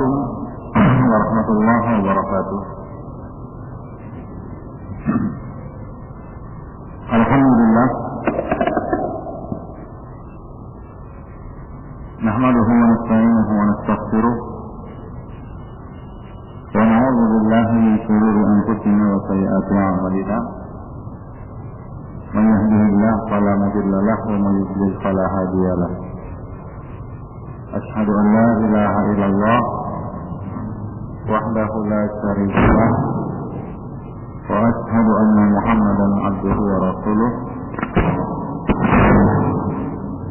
Assalamualaikum warahmatullahi wabarakatuh. Alhamdulillah, nahmaduhu wa nasta'inuhu wa nastaghfiruh wa na'udzu billahi min shururi anfusina wa sayyi'ati a'malina. Man yahdihillahu fala mudilla lahu wa man yudlil fala hadiya lahu. Asyhadu an la ilaha illallah wahdahu la syarika lahu wa asyhadu anna Muhammadan abduhu wa rasuluh.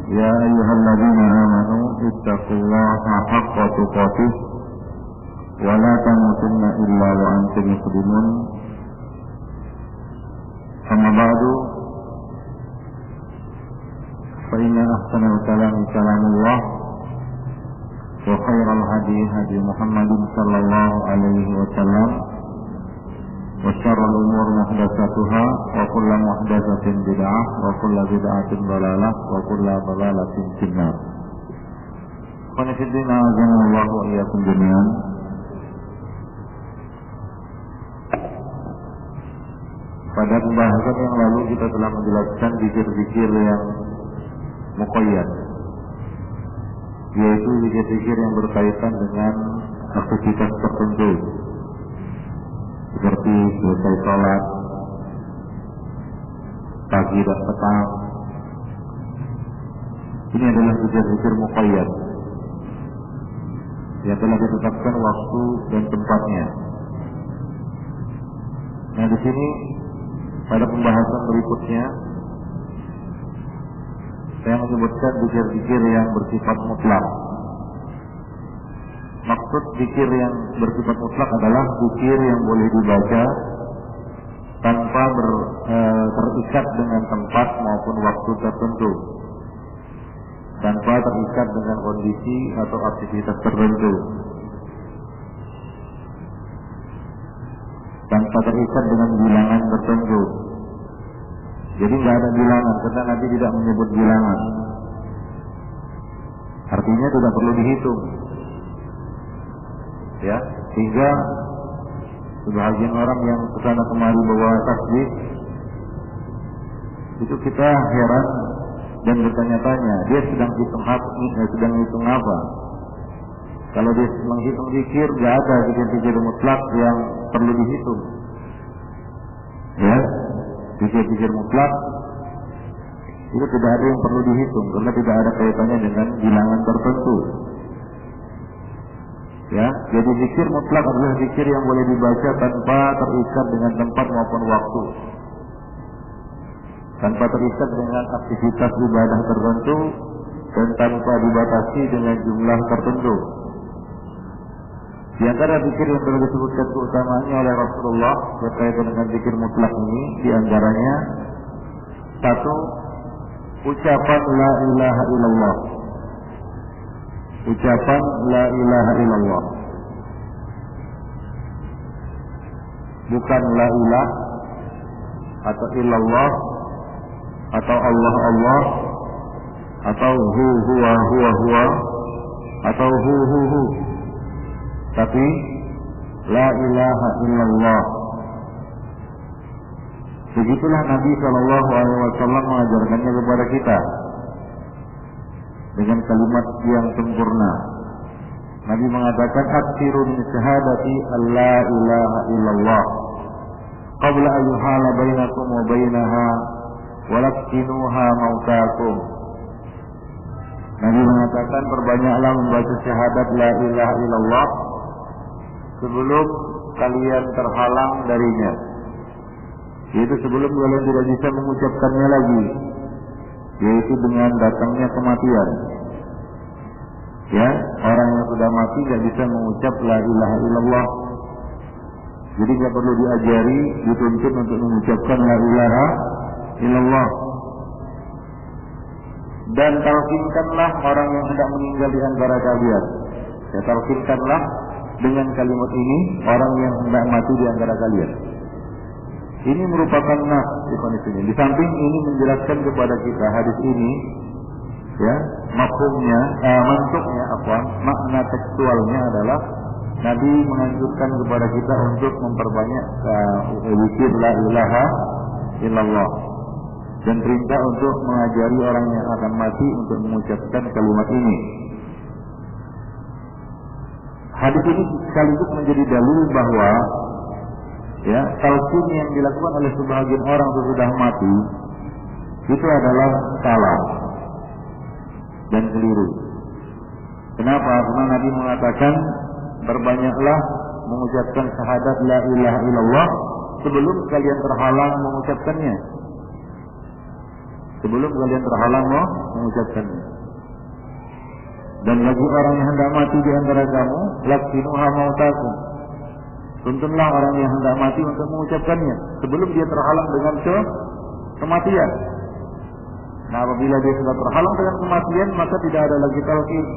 Ya ayyuhalladzina amanu ittaqullaha haqqa tuqatih wa la tamutunna illa wa antum muslimun. Amma ba'du, fa inna ahsanal kalami kalamullah wa khairal hadi hadi Muhammadin sallallahu alaihi wasallam wa syarrul umur muhdatsatuha wa kullu muhdatsatin bid'ah wa kullu bid'atin dhalalah wa kullu dhalalatin finnar. Qanifiddina azanallahu wa iyyakum jami'an. Pada pembahasan yang lalu kita telah menjelaskan zikir-zikir yang muqayyad, yaitu zikir-zikir yang berkaitan dengan aktivitas tertentu, seperti selesai sholat, pagi dan petang. Ini adalah zikir-zikir muqayyad yang telah ditetapkan waktu dan tempatnya. Nah, di sini pada pembahasan berikutnya saya menyebutkan zikir-zikir yang bersifat mutlak. Maksud zikir yang bersifat mutlak adalah zikir yang boleh dibaca tanpa terikat dengan tempat maupun waktu tertentu, tanpa terikat dengan kondisi atau aktivitas tertentu, tanpa terikat dengan bilangan tertentu. Jadi nggak ada bilangan, karena Nabi tidak menyebut bilangan. Artinya tidak perlu dihitung, ya. Sehingga sebagian orang yang kesana kemari bawa tasbih, itu kita heran dan bertanya-tanya, dia sedang hitung apa? Kalau dia menghitung zikir, nggak ada zikir-zikir mutlak yang perlu dihitung, ya. Zikir-zikir mutlak itu tidak ada yang perlu dihitung karena tidak ada kaitannya dengan bilangan tertentu, ya. Jadi zikir mutlak adalah zikir yang boleh dibaca tanpa terikat dengan tempat maupun waktu, tanpa terikat dengan aktivitas ibadah tertentu, dan tanpa dibatasi dengan jumlah tertentu. Di antara zikir yang telah disebutkan keutamaannya oleh Rasulullah berkaitan dengan zikir mutlak ini, di antaranya satu, ucapan la ilaha illallah. Ucapan la ilaha illallah, bukan la ilah atau illallah atau Allah Allah atau hu huwa huwa huwa atau hu hu hu, tapi la ilaha illallah. Begitulah Nabi SAW mengajarkannya kepada kita dengan kalimat yang sempurna. Nabi mengatakan, aksiru min syahadati alla ilaha illallah qabla ayyuhala bainakum wa bainaha walakkinuha mautakum. Nabi mengatakan, perbanyaklah membaca syahadat la ilaha illallah sebelum kalian terhalang darinya, yaitu sebelum kalian tidak bisa mengucapkannya lagi, yaitu dengan datangnya kematian. Ya, orang yang sudah mati tidak bisa mengucap la ilaha illallah. Jadi tidak perlu diajari, dituntut untuk mengucapkan la ilaha illallah. Dan talqinkanlah orang yang hendak meninggal di antara kalian. Ya, talqinkanlah dengan kalimat ini orang yang hendak mati di antara kalian. Ini merupakan nas di kondisinya. Di samping ini menjelaskan kepada kita hadis ini Ya, mafhumnya, mantuknya makna tekstualnya adalah Nabi menganjurkan kepada kita untuk memperbanyak zikir la ilaha illallah dan perintah untuk mengajari orang yang akan mati untuk mengucapkan kalimat ini. Hadis ini sekaligus menjadi dalil bahwa ya, talqin yang dilakukan oleh sebagian orang sesudah mati itu adalah salah dan keliru. Kenapa? Karena Nabi mengatakan berbanyaklah mengucapkan syahadat la ilaha illallah sebelum kalian terhalang mengucapkannya. Sebelum kalian terhalang mengucapkannya. Dan bagi orang yang hendak mati di antara kamu, laqinuha mautakum. Tuntunlah orang yang hendak mati untuk mengucapkannya sebelum dia terhalang dengan kematian. Nah, apabila dia sudah terhalang dengan kematian, maka tidak ada lagi talqin.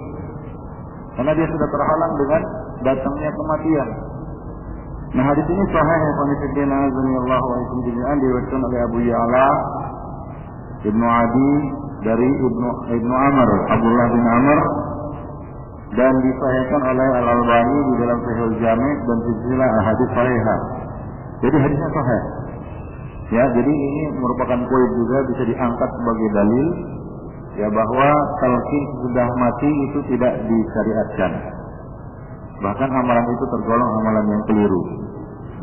Karena dia sudah terhalang dengan datangnya kematian. Nah, hadis ini sahih ya qanitin azanillahu wa ikum jami'an, diriwayatkan oleh Abu Ya'la Ibnu Adi dari Ibnu Amr, Abdullah bin Amr, dan disahihkan oleh Al-Albani di dalam Sahihul Jami' dan silsilah ahadits sahihah. Jadi hadisnya sahih. Ya, jadi ini merupakan poin juga bisa diangkat sebagai dalil ya bahwa talqin sudah mati itu tidak disyariatkan. Bahkan amalan itu tergolong amalan yang keliru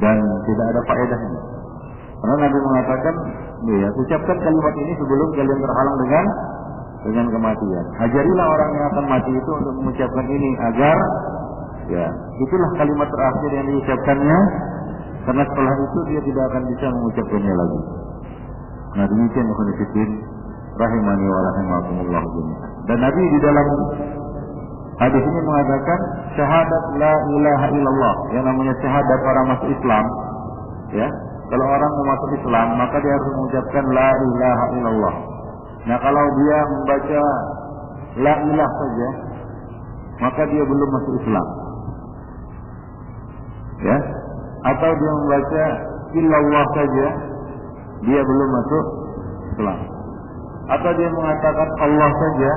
dan tidak ada faedahnya. Karena Nabi mengatakan, ya, ucapkan kalimat ini sebelum kalian terhalang dengan kematian. Ajarilah orang yang akan mati itu untuk mengucapkan ini agar ya, itulah kalimat terakhir yang diucapkannya. Karena setelah itu dia tidak akan bisa mengucapkannya lagi. Nah, demikian ikhwan fillah rahimani wa rahimakumullah jami'an. Dan Nabi di dalam hadis ini mengatakan syahadat la ilaha illallah, yang namanya syahadat orang masuk Islam. Ya, kalau orang mau masuk Islam maka dia harus mengucapkan la ilaha illallah. Nah, kalau dia membaca la ilah saja maka dia belum masuk Islam. Ya, atau dia membaca illallah saja dia belum masuk Islam. Atau dia mengatakan Allah saja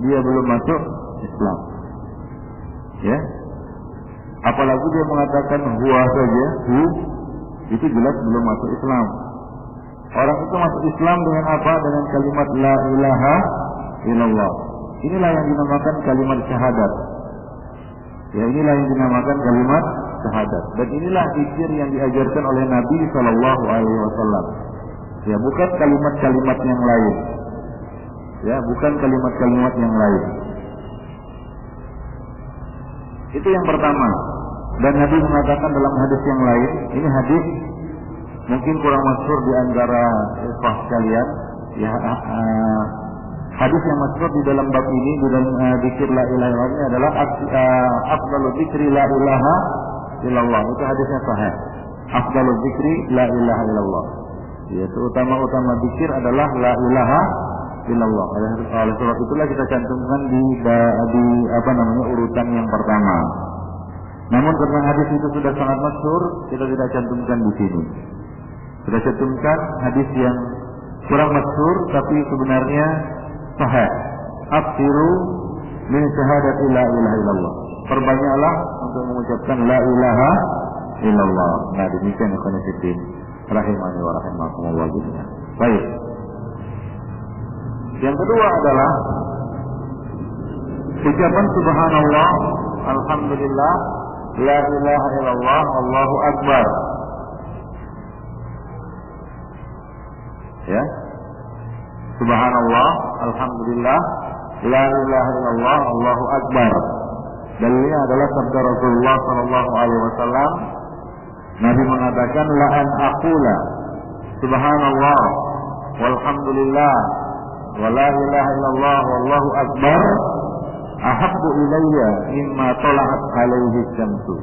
dia belum masuk Islam. Ya, apalagi dia mengatakan huwa saja, itu jelas belum masuk Islam. Orang itu masuk Islam dengan apa? Dengan kalimat la ilaha illallah. Inilah yang dinamakan kalimat syahadat. Ya, inilah yang dinamakan kalimat syahadat. Dan inilah zikir yang diajarkan oleh Nabi Shallallahu Alaihi Wasallam. Ya, bukan kalimat-kalimat yang lain. Ya, bukan kalimat-kalimat yang lain. Itu yang pertama. Dan Nabi mengatakan dalam hadis yang lain, ini hadis mungkin kurang masyhur di antara ikhwah sekalian. Ya, hadis yang masyhur di dalam bab ini, di dalam zikir la ilaha illallah ini adalah afdalul dzikri la ilaha illallah. Itu hadisnya sahih. Afdalul dzikri la ilaha illallah. Yaitu utama-utama zikir adalah la ilaha illallah. Oleh sebab itulah kita cantumkan di urutan yang pertama. Namun karena hadis itu sudah sangat masyhur, kita tidak cantumkan di sini. Kita cantumkan hadis yang kurang masyhur tapi sebenarnya sahih. Aksiru min syahadati la ilaha illallah. Perbanyaklah untuk mengucapkan la ilaha illallah. Nah, demikian ikhwan fillah rahimani wa rahimakumullah jami'an. Baik. Yang kedua adalah ucapan subhanallah, alhamdulillah, la ilaha illallah, Allahu akbar. Ya. Subhanallah, alhamdulillah, la ilaha illallah, Allahu akbar. Dalilnya adalah sabda Rasulullah sallallahu alaihi wasallam. Nabi mengatakan la an aqula subhanallah walhamdulillah wa la ilaha illallah wallahu akbar ahabbu ilayya mimma tala'at alaihi syamsu.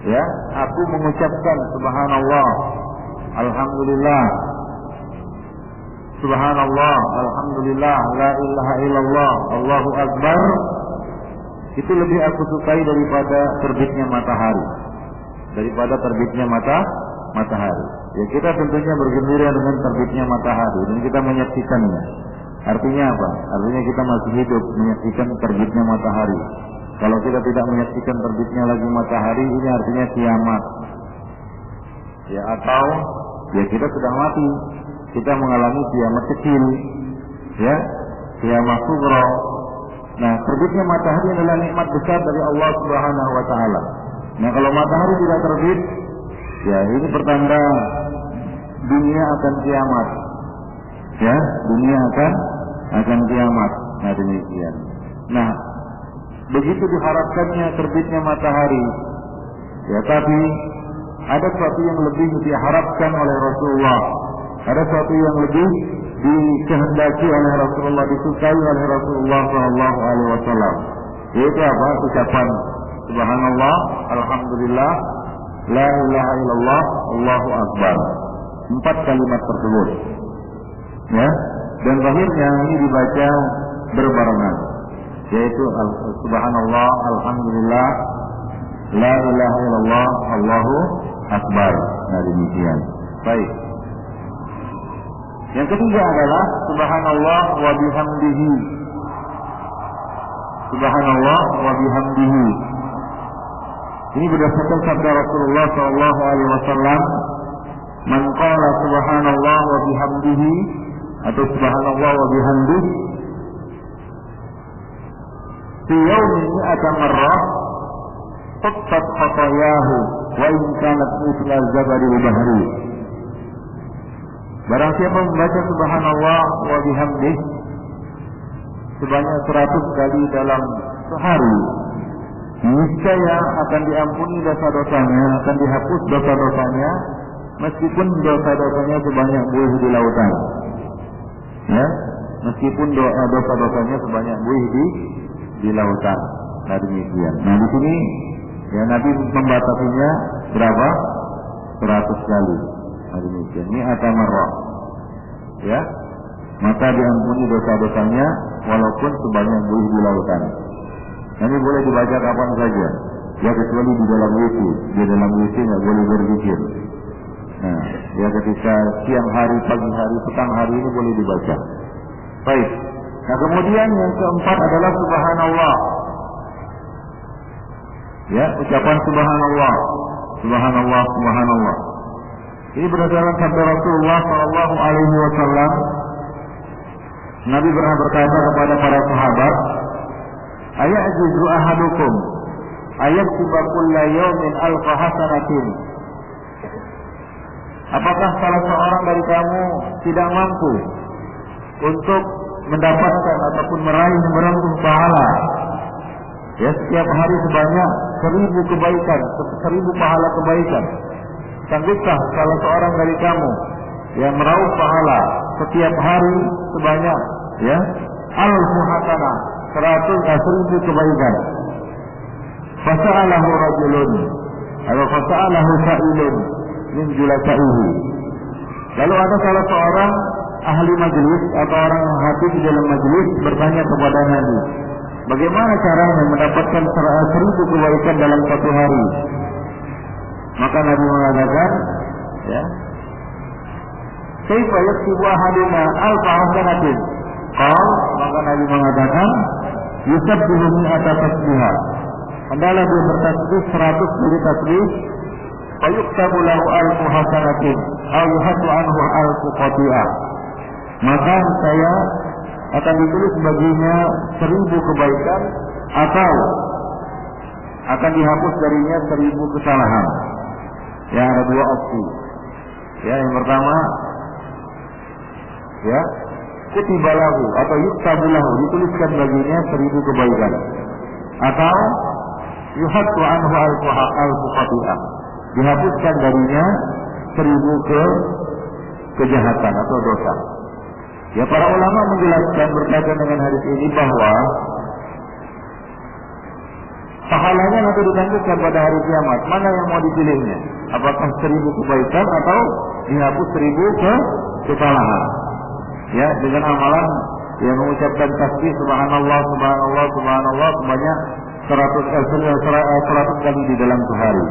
Ya, aku mengucapkan subhanallah, alhamdulillah, subhanallah, alhamdulillah, la ilaha illallah, Allahu akbar. Itu lebih aku sukai daripada terbitnya matahari. Daripada terbitnya matahari. Ya, kita tentunya bergembira dengan terbitnya matahari dan kita menyaksikannya. Artinya apa? Artinya kita masih hidup menyaksikan terbitnya matahari. Kalau kita tidak menyaksikan terbitnya lagi matahari, ini artinya kiamat. Ya, atau ya kita sudah mati, kita mengalami kiamat kecil, ya, kiamat kubra. Nah, terbitnya matahari adalah nikmat besar dari Allah Subhanahu wa taala. Nah, kalau matahari tidak terbit, ya ini pertanda dunia akan kiamat. Ya, dunia akan kiamat. Nah, demikian. Nah, begitu diharapkannya terbitnya matahari, ya, tapi ada sesuatu yang lebih diharapkan oleh Rasulullah. Ada sesuatu yang lebih dikehendaki oleh Rasulullah, disukai oleh Rasulullah Shallallahu Alaihi Wasallam. Yaitu apa? Ucapan Subhanallah, Alhamdulillah, La ilaha illallah, Allahu Akbar. 4 kalimat tersebut. Ya, dan zahirnya ini dibaca berbarengan. Yaitu Subhanallah, Alhamdulillah, La ilaha illallah, Allahu Akbar. Nah, demikian. Baik. Yang ketiga adalah Subhanallah wa bihamdihi. Subhanallah wa bihamdihi. Ini berdasarkan sabda Rasulullah sallallahu alaihi wasallam, "Man qala subhanallah wa bihamdihi" atau Subhanallah wa bihamdihi fi yawmin mi'ata marrah quttat khatayahu wa in kanat mithla zabaril bahri. Barang siapa membaca Subhanallah wa bihamdih sebanyak 100 kali dalam sehari, niscaya akan diampuni dosa-dosanya, akan dihapus dosa-dosanya, meskipun dosa-dosanya sebanyak buih di lautan. Ya, meskipun dosa-dosanya sebanyak buih di lautan. Nah, demikian. Nah, di sini ya Nabi membatasinya berapa? 100 kali. Nah, demikian. Ini atamarrah. Ya, maka diampuni dosa-dosanya walaupun sebanyak buih di lautan. Ini boleh dibaca kapan saja. Ya, kecuali di dalam WC. Di dalam WC nggak boleh berzikir. Nah, ya ketika siang hari, pagi hari, petang hari ini boleh dibaca. Baik. Nah, kemudian yang keempat adalah Subhanallah. Ya, ucapan Subhanallah, Subhanallah, Subhanallah. Ini berdasarkan sabda Rasulullah Sallallahu Alaihi Wasallam. Nabi pernah berkata kepada para sahabat, "Ayajizu ahadukum ayaktuba kulla yawmin alfa hasanatin." Apakah salah seorang dari kamu tidak mampu untuk mendapatkan ataupun meraih merangkum pahala, ya, setiap hari sebanyak 1000 kebaikan, 1000 pahala kebaikan? Sanggupkah salah seorang dari kamu yang meraup pahala setiap hari sebanyak, ya, alfu hasanah, 1000 kebaikan? Fasa'alahu rajulun atau fasa'alahu sa'ilun min julasaihi. Lalu ada salah seorang ahli majlis atau orang yang hadir di dalam majlis bertanya kepada Nabi, bagaimana caranya mendapatkan 1000 kebaikan dalam satu hari? Maka Nabi mengatakan, ya, kaifa yaktubu ahaduna alfa hasanatin? Maka Nabi mengatakan, yusabbihu mi'ata tasbihah. Adalah dia bertasbih 100 kali tasbih, fa yuktabu lahu alfu hasanatin aw yuhatu anhu alfu qati'ah. Maka saya akan ditulis baginya 1000 kebaikan atau akan dihapus darinya 1000 kesalahan. Ya, ada 2 opsi. Ya, yang pertama, ya, kutiba lahu atau yuktabu lahu, dituliskan baginya 1000 kebaikan, atau yuhatu anhu alfu khati'ah, dihapuskan darinya 1000 kejahatan atau dosa. Ya, para ulama menjelaskan berkaitan dengan hadis ini bahwa pahalanya nanti ditangguhkan pada hari kiamat. Mana yang mau dipilihnya? Apakah 1000 kebaikan atau dihapus 1000 kesalahan? Ya, dengan amalan yang mengucapkan tasbih Subhanallah, Subhanallah, Subhanallah sebanyak 100 kali di dalam sehari.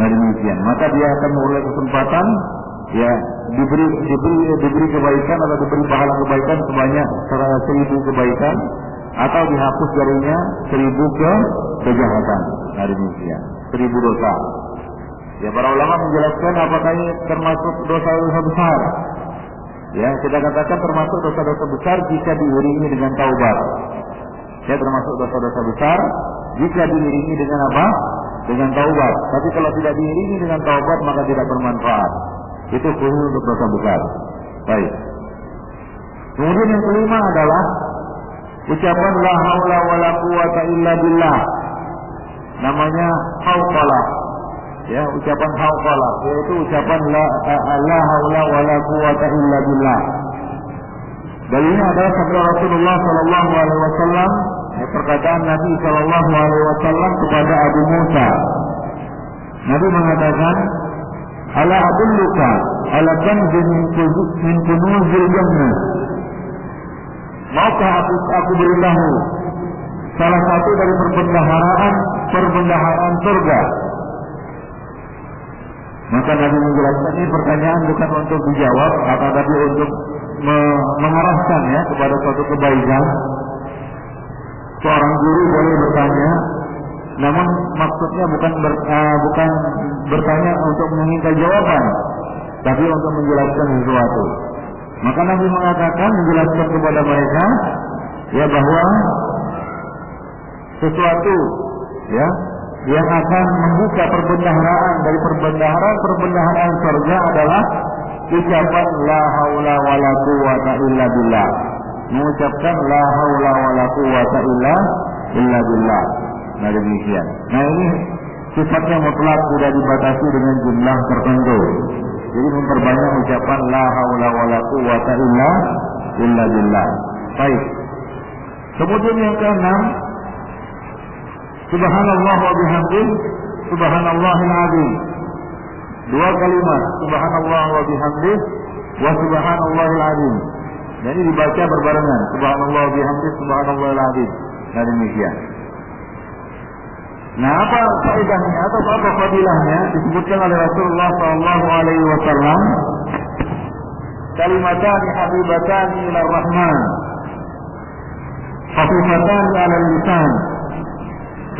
Nah, demikian. Maka dia akan memulai kesempatan ya diberi kebaikan atau diberi pahala kebaikan sebanyak 1000 kebaikan, atau dihapus darinya 1000 kejahatan. Nah demikian, 1000 dosa. Ya, para ulama menjelaskan apakah ini termasuk dosa-dosa besar. Ya, kita katakan termasuk dosa-dosa besar jika diiringi dengan taubat. Ya, termasuk dosa-dosa besar jika diiringi dengan apa? Dengan taubat. Tapi kalau tidak diiringi dengan taubat maka tidak bermanfaat. Itu khusus untuk dosa besar. Baik. Kemudian yang kelima adalah ucapan la haula wala quwata illa billah. Namanya hauqalah. Ya, ucapan hauqalah yaitu ucapan la haula wala quwata illa billah. Dalilnya adalah sabda Rasulullah sallallahu alaihi wasallam, perkataan Nabi sallallahu alaihi wasallam kepada Abu Musa. Nabi mengatakan, "Ala adulluka ala kanzin min kunuzil jannah." Maukah aku beritahu salah satu dari perbendaharaan surga? Maka Nabi menjelaskan ini pertanyaan bukan untuk dijawab, akan tapi untuk mengarahkan ya kepada suatu kebaikan. Seorang guru boleh bertanya, namun maksudnya bukan bertanya untuk menginginkan jawaban, tapi untuk menjelaskan sesuatu. Maka Nabi mengatakan, menjelaskan kepada mereka ya bahwa sesuatu ya yang akan membuka perbendaharaan dari perbendaharaan surga adalah ucapan la haula wala quwata illa billah. Mengucapkan la haula wala quwata illa billah. Nah demikian. Nah ini sifatnya mutlak, tidak dibatasi dengan jumlah tertentu. Jadi memperbanyak ucapan la haula wala quwata illa billah. Baik. Kemudian yang keenam, subhanallah wa bihamdih, subhanallahil azim. Dua kalimat, subhanallah wa bihamdih wa subhanallahil azim. Jadi dibaca berbarengan, subhanallah wa bihamdih, subhanallahil azim. Nah demikian. Nah, apa faedahnya atau apa fadilahnya disebutkan oleh Rasulullah sallallahu alaihi wasallam, kalimatan habibatan ila rahman, khafifatan 'ala lisan,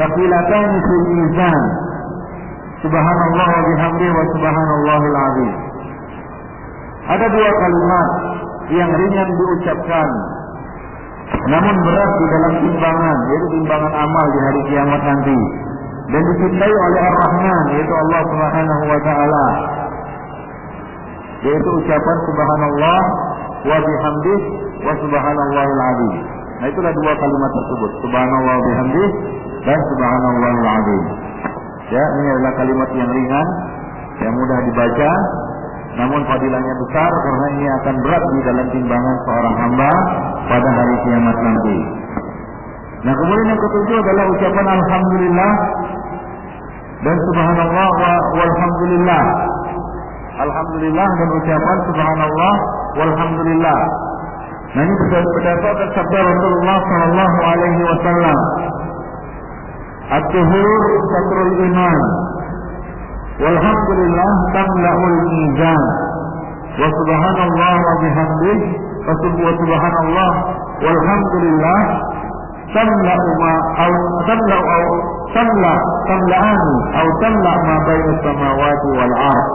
thaqilatan fil mizan, subhanallah wa bihamdihi wa subhanallahil azim. Ada dua kalimat yang ringan diucapkan namun berat di dalam timbangan, yaitu timbangan amal di hari kiamat nanti, dan dicintai oleh Ar-Rahman, yaitu Allah Subhanahu wa taala, yaitu ucapan subhanallah wa bihamdihi wa subhanallahil azim. Nah itulah dua kalimat tersebut, subhanallah wa bihamdihi dan subhanallahil azim. Ya, ini adalah kalimat yang ringan, yang mudah dibaca, namun fadilahnya besar karena ini akan berat di dalam timbangan seorang hamba pada hari kiamat nanti. Nah kemudian yang ketujuh adalah ucapan alhamdulillah dan subhanallah walhamdulillah. Alhamdulillah dan ucapan subhanallah walhamdulillah. Nah ini berdasarkan sabda Rasulullah sallallahu alaihi wasallam, at-tuhur satrul iman, walhamdulillah tamla'ul mizan, wa subhanallah wa bihamdihi wa subhanallah walhamdulillah tamla'u ma aw tamla'ani aw tamla' ma baina samawati wal ardh.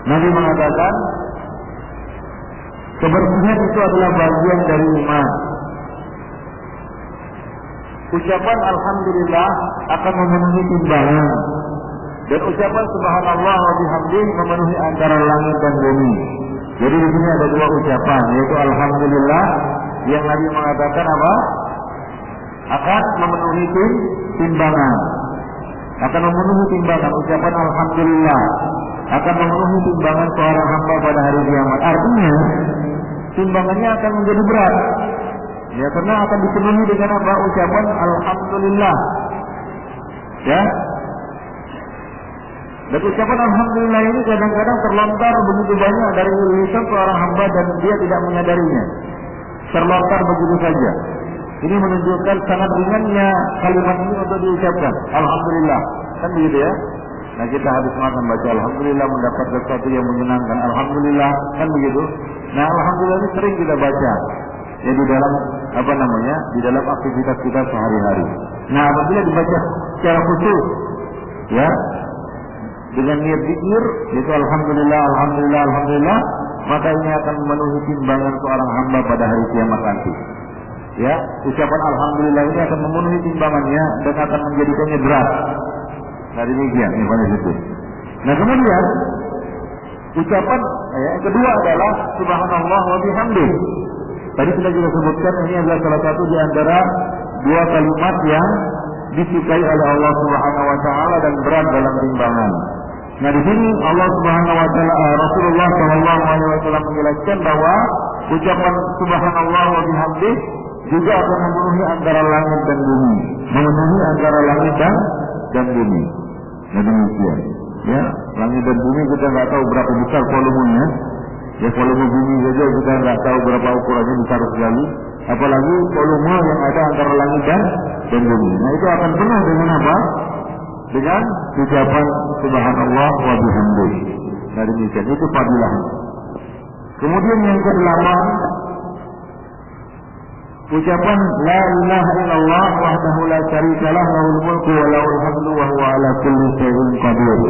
Nabi mengatakan kebersihan itu adalah bagian dari iman. Ucapan alhamdulillah akan memenuhi timbangan, dan ucapan subhanallah wa bihamdihi memenuhi antara langit dan bumi. Jadi di sini ada dua ucapan, yaitu alhamdulillah yang Nabi mengatakan apa? Akan memenuhi timbangan. Akan memenuhi timbangan. Ucapan alhamdulillah akan memenuhi timbangan seorang hamba pada hari kiamat. Artinya timbangannya akan menjadi berat. Ya, karena akan dipenuhi dengan apa? Ucapan alhamdulillah. Ya. Dan ucapan alhamdulillah ini kadang-kadang terlontar begitu banyak dari lisan seorang hamba dan dia tidak menyadarinya. Terlontar begitu saja. Ini menunjukkan sangat ringannya kalimat ini untuk diucapkan. Alhamdulillah. Kan begitu ya. Nah kita habis makan baca alhamdulillah mendapat sesuatu yang menyenangkan. Alhamdulillah kan begitu. Nah alhamdulillah ini sering kita baca. Ya di dalam di dalam aktivitas kita sehari-hari. Nah apabila dibaca secara khusus, ya dengan niat zikir, yaitu alhamdulillah, alhamdulillah, alhamdulillah, maka ini akan memenuhi timbangan seorang hamba pada hari kiamat nanti. Ya, ucapan alhamdulillah ini akan memenuhi timbangannya dan akan menjadikannya berat. Nah demikian, itu. Nah kemudian ucapan yang kedua adalah subhanallah wa bihamdih. Tadi sudah kita sebutkan ini adalah salah satu di antara dua kalimat yang disukai oleh Allah Subhanahu wa taala dan berat dalam timbangan. Nah di sini Allah Subhanahu wa taala Rasulullah sallallahu alaihi wasallam menjelaskan bahwa ucapan subhanallah wa bihamdih juga akan memenuhi antara langit dan bumi, memenuhi antara langit dan bumi. Nah demikian. Ya, langit dan bumi kita nggak tahu berapa besar volumenya. Ya volume bumi saja kita nggak tahu berapa ukurannya, besar sekali. Apalagi volume yang ada antara langit dan bumi. Nah itu akan penuh dengan apa? Dengan ucapan subhanallah wa bihamdih. Nah demikian, itu fadilah. Kemudian yang ke-8, ucapan la ilaha illallah wahdahu la syarika lah lahul mulku wa lahul hamdu wa huwa ala kulli syai'in qadir.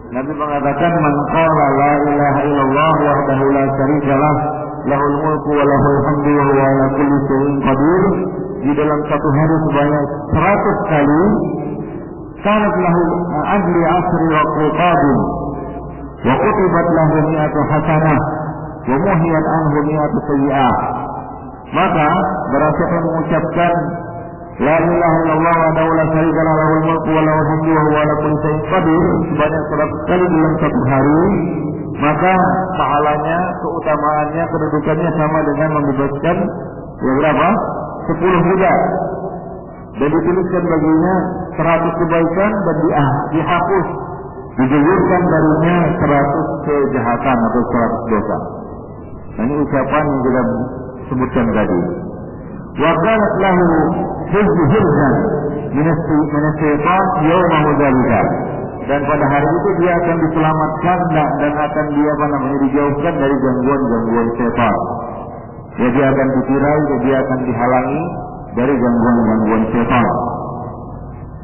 Nabi mengatakan man qala la ilaha illallah wahdahu la syarika lah lahul mulku wa lahul hamdu wa huwa ala kulli syai'in qadir, di dalam satu hari sebanyak 100 kali, kanat lahu adli asri raqabin wa kutibat lahu mi'atu hasanah wa muhiyat anhu mi'atu sayyi'ah. Maka barang siapa mengucapkan la ilaha illallah wahdahu la syarika lah lahul mulku wa lahul hamdu wa huwa ala kulli syai'in qadir sebanyak 100 kali dalam satu hari, maka pahalanya, keutamaannya, kedudukannya sama dengan membebaskan berapa? 10 budak. Dan dituliskan baginya 100 kebaikan dan dihapus, digugurkan darinya 100 kejahatan atau 100 dosa. Nah, ini ucapan yang kita sebutkan tadi. Wa kanat lahu hirzan min asy-syaitan yawma dzalika. Dan pada hari itu dia akan diselamatkan dan akan dijauhkan dari gangguan-gangguan setan. Ya, dia akan ditirai, dia akan dihalangi dari gangguan-gangguan setan.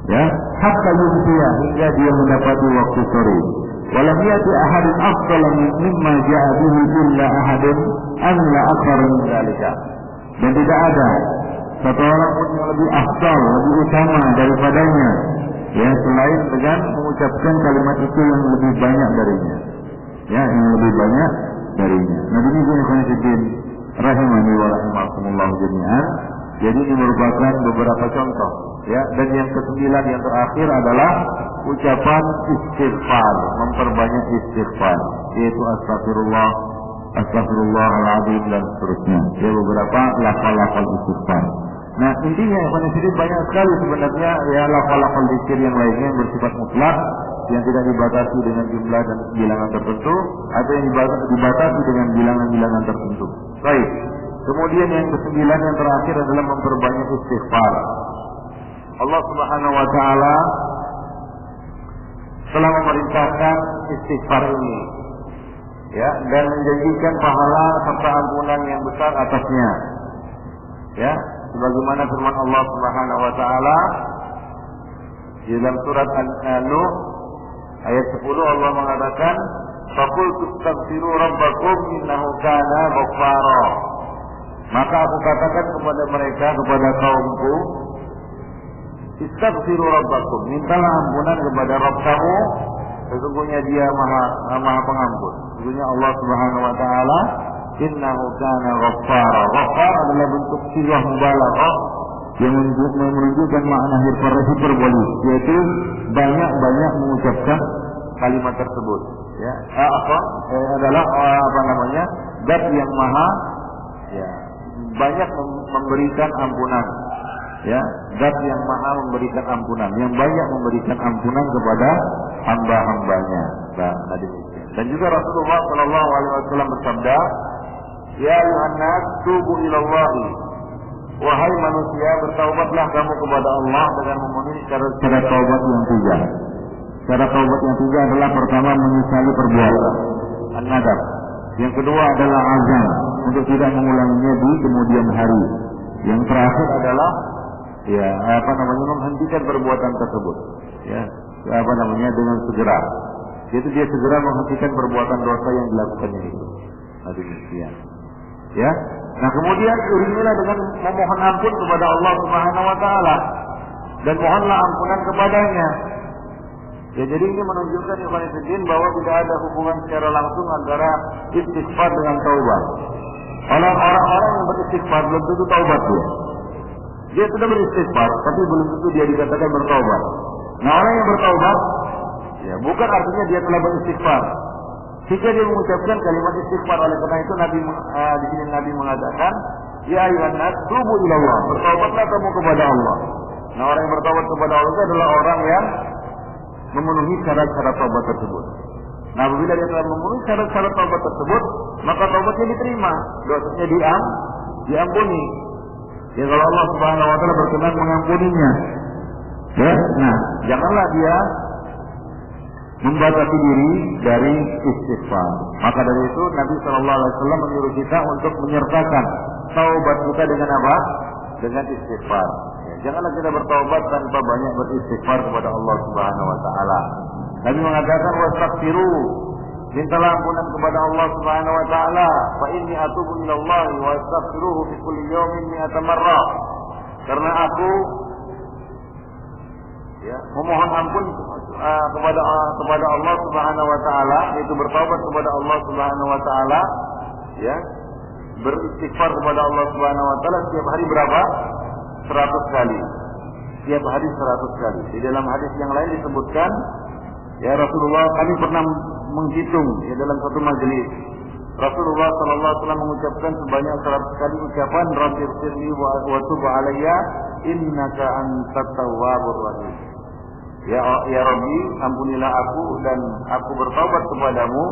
Ya, hatta yumsiya, hingga dia mendapati waktu sore. Walam yati ahadun afdala mimma ja'a bihi illa ahadun amila akthar min dzalika. Dan tidak ada satu orang pun yang lebih afdal, lebih utama daripadanya, ya, selain dengan mengucapkan kalimat itu yang lebih banyak darinya. Ya, yang lebih banyak darinya. Nah, demikian khonifidin rahimani wa rahimakumullah jami'an. Jadi ini merupakan beberapa contoh, ya. Dan yang ke-9 yang terakhir adalah ucapan istighfar, memperbanyak istighfar, yaitu astagfirullah, astagfirullahaladzim dan seterusnya. Ya, beberapa lafal-lafal istighfar. Nah, intinya banyak sekali sebenarnya ya lafal-lafal zikir yang lainnya yang bersifat mutlak, yang tidak dibatasi dengan jumlah dan bilangan tertentu, atau yang dibatasi dengan bilangan-bilangan tertentu. Baik. Kemudian yang ke-9 yang terakhir adalah memperbanyak istighfar. Allah Subhanahu wa taala telah memerintahkan istighfar ini, ya, dan menjanjikan pahala serta ampunan yang besar atasnya. Ya, sebagaimana firman Allah Subhanahu wa taala di dalam surat An-Nuh ayat 10, Allah mengatakan, "Faqul tastaghfiru rabbakum innahu kana ghaffara." Maka aku katakan kepada mereka, kepada kaumku, istaghfiru rabbakum, mintalah ampunan kepada Rabb kamu, sesungguhnya Dia Maha Pengampun. Sesungguhnya Allah Subhanahu wa taala innahu kana ghaffara. Ghaffar adalah bentuk sighah mubalaghah yang menunjukkan makna hiperbolis, yaitu banyak-banyak mengucapkan kalimat tersebut. Ya, adalah zat yang maha, ya, banyak memberikan ampunan. Ya, zat yang maha memberikan ampunan, yang banyak memberikan ampunan kepada hamba-hambanya. Nah, demikian. Dan juga Rasulullah sallallahu alaihi wasallam bersabda, "Ya ayuhan nas, tubu ilallahi." Wahai manusia, bertaubatlah kamu kepada Allah dengan memenuhi syarat-syarat taubat yang 3. Cara taubat yang ketiga adalah pertama menyesali perbuatan, an-nadab. Yang kedua adalah azam untuk tidak mengulanginya di kemudian hari. Yang terakhir adalah menghentikan perbuatan tersebut. Dengan segera. Yaitu dia segera menghentikan perbuatan dosa yang dilakukannya itu. Demikian. Ya. Nah, kemudian iringilah dengan memohon ampun kepada Allah Subhanahu wa taala dan mohonlah ampunan kepadanya. Ya, jadi ini menunjukkan ikhwan fillah bahwa tidak ada hubungan secara langsung antara istighfar dengan taubat. Orang-orang yang beristighfar belum tentu taubat dia. Dia sudah beristighfar, tapi belum tentu dia dikatakan bertaubat. Nah, orang yang bertaubat, ya bukan artinya dia telah beristighfar. Jika dia mengucapkan kalimat istighfar, oleh karena itu di sini Nabi mengatakan, ya ayyuhan nas, tubu ila Allah, bertaubatlah kamu kepada Allah. Nah, orang yang bertaubat kepada Allah itu adalah orang yang memenuhi syarat-syarat taubat tersebut. Nah, apabila dia telah memenuhi syarat-syarat taubat tersebut, maka taubatnya diterima, dosanya diampuni. Ya, kalau Allah Subhanahu wa taala berkenan mengampuninya. Ya, nah, janganlah dia membatasi diri dari istighfar. Maka dari itu Nabi sallallahu alaihi wasallam menyuruh kita untuk menyertakan taubat kita dengan apa? Dengan istighfar. Janganlah kita bertaubat tanpa banyak beristighfar kepada Allah Subhanahu wa taala. Nabi mengatakan wastaghfiru, mintalah ampunan kepada Allah Subhanahu wa taala, fa inni atubu ila Allah wa astaghfiruhu fi kulli yawmin mi'ata marrah. Karena aku memohon ampun kepada Allah Subhanahu wa taala, yaitu bertaubat kepada Allah Subhanahu wa taala, beristighfar kepada Allah Subhanahu wa taala setiap hari berapa? 100 kali. Setiap hari 100 kali. Di dalam hadis yang lain disebutkan, ya Rasulullah kami pernah menghitung dalam satu majelis. Rasulullah sallallahu alaihi wasallam mengucapkan sebanyak 100 kali ucapan Rabbighfirli wa tub alayya innaka antat tawwabur rahim. Ya Rabbi, ampunilah aku dan aku bertaubat kepadamu.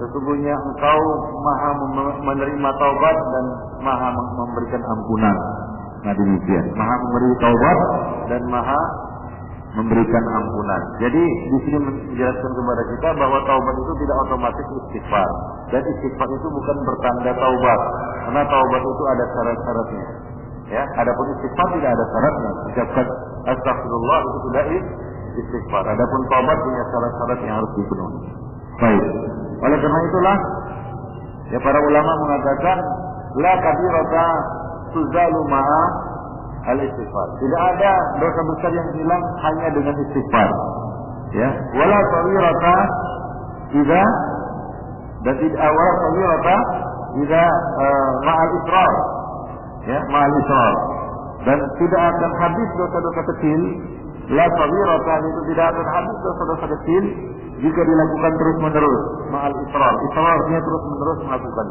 Sesungguhnya Engkau Maha menerima taubat dan Maha memberikan ampunan. Nah, demikian. Maha memberi taubat dan Maha memberikan ampunan. Jadi di sini menjelaskan kepada kita bahwa taubat itu tidak otomatis istighfar. Dan istighfar itu bukan bertanda taubat. Karena taubat itu ada syarat-syaratnya. Ya, adapun istighfar tidak ada syaratnya. Ucapkan astagfirullah itu sudah istighfar. Adapun taubat punya syarat-syarat yang harus dipenuhi. Baik. Oleh karena itulah ya para ulama mengatakan la kabirata tuzalu ma'a al-istighfar. Tidak ada dosa besar yang hilang hanya dengan istighfar. Ya, wala kabirata idza dan tidak wala kabirata idza ma'al israr. Ya, ma'al israr. Dan tidak akan habis dosa-dosa kecil. La kabirata itu tidak akan habis dosa-dosa kecil jika dilakukan terus-menerus. Ma'al israr. Israr artinya terus-menerus melakukan.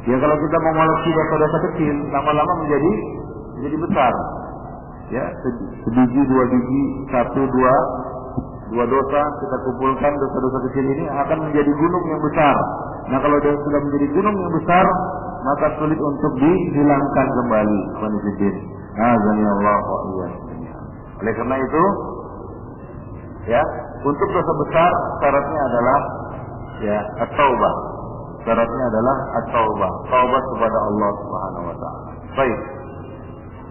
Ya, kalau kita mau mengoleksi dosa-dosa kecil, lama-lama menjadi besar. Ya, sebiji, 2 biji, 1, 2 dosa kita kumpulkan dosa-dosa kecil ini akan menjadi gunung yang besar. Nah, kalau dia sudah menjadi gunung yang besar, maka sulit untuk dihilangkan kembali. Azani Allah wa iyyakum. Oleh karena itu, ya, untuk dosa besar syaratnya adalah ya at-taubah. Syaratnya adalah at-taubah, taubat kepada Allah Subhanahu wa taala. Baik.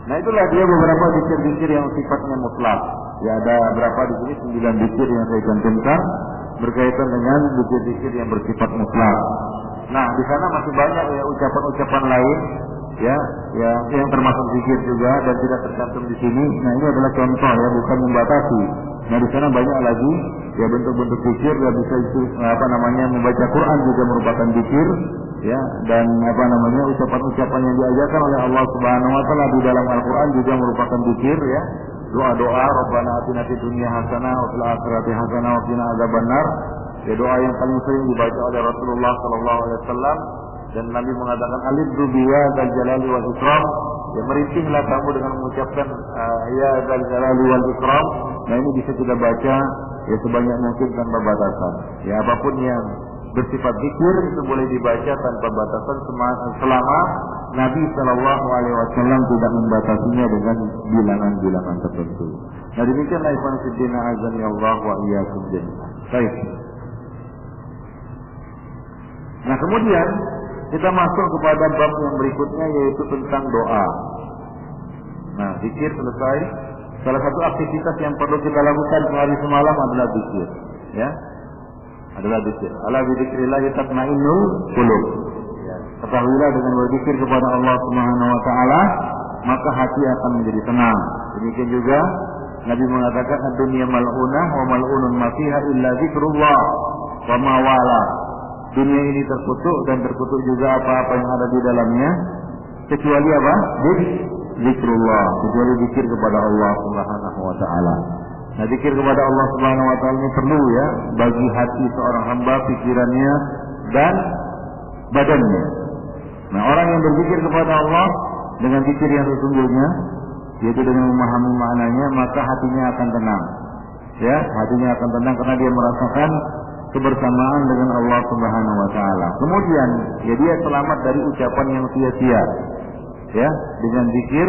Nah, itulah dia beberapa zikir-zikir yang sifatnya mutlak. Ya, ada berapa di sini 9 zikir yang saya cantumkan berkaitan dengan zikir-zikir yang bersifat mutlak. Nah, di sana masih banyak ya ucapan-ucapan lain ya yang termasuk zikir juga dan tidak tercantum di sini. Nah, ini adalah contoh ya, bukan membatasi. Nah, di sana banyak lagi ya bentuk-bentuk zikir, ya bisa membaca Quran juga merupakan zikir ya, dan ucapan-ucapan yang diajarkan oleh Allah Subhanahu wa taala di dalam Al-Qur'an juga merupakan zikir ya. Doa-doa Rabbana atina fid dunya hasanah wa fil akhirati hasanah wa qina adzabannar. Ya, doa yang paling sering dibaca oleh Rasulullah sallallahu alaihi wasallam, dan Nabi mengatakan aliddu biya dzal jalali wal ikram. Ya, merintihlah kamu dengan mengucapkan ya dzal jalali wal ikram. Nah, ini bisa kita baca ya sebanyak mungkin tanpa batasan. Ya, apapun yang bersifat zikir itu boleh dibaca tanpa batasan selama Nabi Shallallahu Alaihi Wasallam tidak membatasinya dengan bilangan-bilangan tertentu. Nah demikianlah ikhwan fillah azan ya Allah wa iyyakum jami'an. Baik. Nah kemudian kita masuk kepada bab yang berikutnya yaitu tentang doa. Nah zikir selesai. Salah satu aktivitas yang perlu kita lakukan sehari semalam adalah zikir, ya, adalah zikir. Ala bizikrillah tatma'innul qulub. Ya, ketahuilah dengan berzikir kepada Allah Subhanahu wa taala maka hati akan menjadi tenang. Demikian juga Nabi mengatakan ad-dunya mal'unah wa mal'unun ma fiha illa zikrullah wa ma wala. Dunia ini terkutuk dan terkutuk juga apa-apa yang ada di dalamnya kecuali apa? Zikrullah, kecuali zikir kepada Allah Subhanahu wa taala. Nah, zikir kepada Allah Subhanahu wa taala ini perlu ya bagi hati seorang hamba, pikirannya dan badannya. Nah, orang yang berzikir kepada Allah dengan zikir yang sesungguhnya, yaitu dengan memahami maknanya, maka hatinya akan tenang. Ya, hatinya akan tenang karena dia merasakan kebersamaan dengan Allah Subhanahu wa taala. Kemudian, ya dia selamat dari ucapan yang sia-sia. Ya, dengan zikir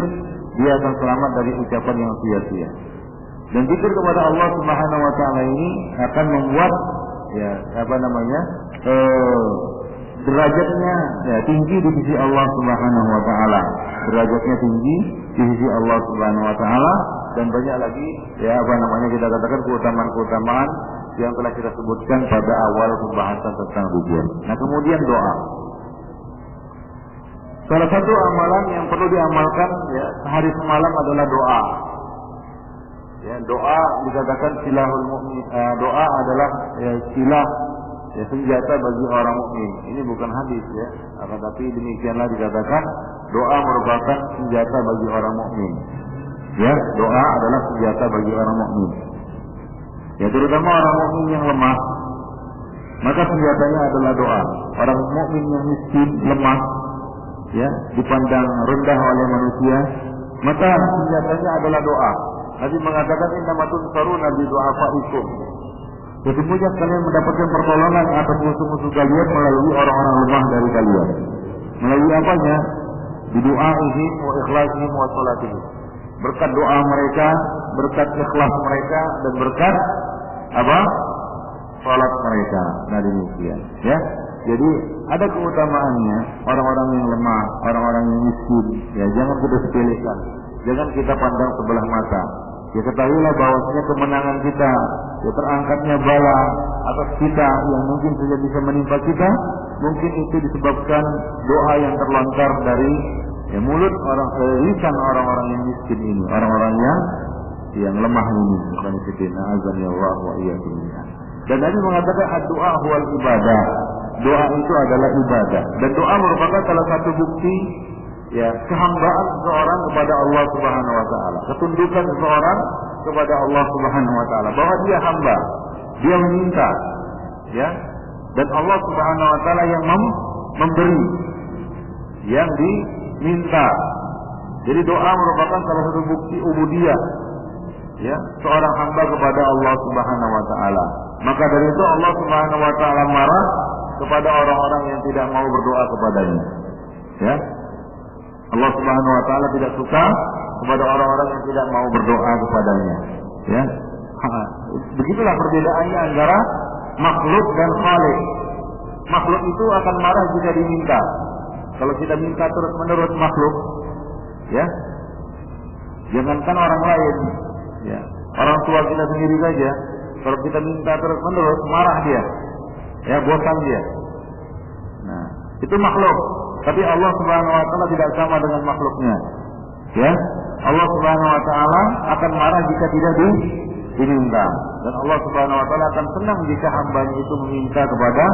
dia akan selamat dari ucapan yang sia-sia. Dan zikir kepada Allah Subhanahu wa taala ini akan membuat ya derajatnya ya tinggi di sisi Allah Subhanahu wa taala. Derajatnya tinggi di sisi Allah Subhanahu wa taala dan banyak lagi ya kita katakan keutamaan-keutamaan yang telah kita sebutkan pada awal pembahasan tentang zikir. Nah, kemudian doa. Salah satu amalan yang perlu diamalkan ya sehari semalam adalah doa. Ya, doa dikatakan silahul mukmin. Doa adalah ya, silah ya, senjata bagi orang mukmin. Ini bukan hadis ya, akan tapi demikianlah dikatakan doa merupakan senjata bagi orang mukmin. Ya, doa adalah senjata bagi orang mukmin. Ya, terutama orang mukmin yang lemah, maka senjatanya adalah doa. Orang mukmin yang miskin, lemah, ya, dipandang rendah oleh manusia, maka senjatanya adalah doa. Nabi mengatakan innama tunsaruna bi du'afaikum. Sesungguhnya kalian mendapatkan pertolongan atas musuh-musuh kalian melalui orang-orang lemah dari kalian. Melalui apanya? Bi du'aihim wa ikhlasihim wa salatihim. Berkat doa mereka, berkat ikhlas mereka dan berkat apa? Salat mereka. Nah demikian, ya. Jadi ada keutamaannya orang-orang yang lemah, orang-orang yang miskin. Ya jangan kita sepelekan, jangan kita pandang sebelah mata. Ya ketahuilah bahwasanya kemenangan kita, ya terangkatnya bala atas kita yang mungkin saja bisa menimpa kita, mungkin itu disebabkan doa yang terlontar dari ya mulut lisan orang-orang yang miskin ini, orang-orang yang lemah ini. Bukan sedina azan ya Allah wa iyyakum. Dan Nabi mengatakan ad-du'a huwal ibadah. Doa itu adalah ibadah dan doa merupakan salah satu bukti ya kehambaan seseorang kepada Allah Subhanahu wa taala, ketundukan seseorang kepada Allah Subhanahu wa taala bahwa dia hamba, dia meminta ya dan Allah Subhanahu wa taala yang memberi yang diminta. Jadi doa merupakan salah satu bukti ubudiyah ya seorang hamba kepada Allah Subhanahu wa taala. Maka dari itu Allah Subhanahu wa taala marah kepada orang-orang yang tidak mau berdoa kepadanya. Ya. Allah Subhanahu wa taala tidak suka kepada orang-orang yang tidak mau berdoa kepadanya. Ya. Begitulah perbedaannya antara makhluk dan khaliq. Makhluk itu akan marah jika diminta. Kalau kita minta terus-menerus makhluk, ya. Jangankan orang lain, ya. Orang tua kita sendiri saja, kalau kita minta terus-menerus marah dia. Ya, bosan dia. Nah, itu makhluk. Tapi Allah Subhanahu wa taala tidak sama dengan makhluknya. Ya. Allah Subhanahu wa taala akan marah jika tidak diminta. Dan Allah Subhanahu wa taala akan senang jika hambanya itu meminta kepada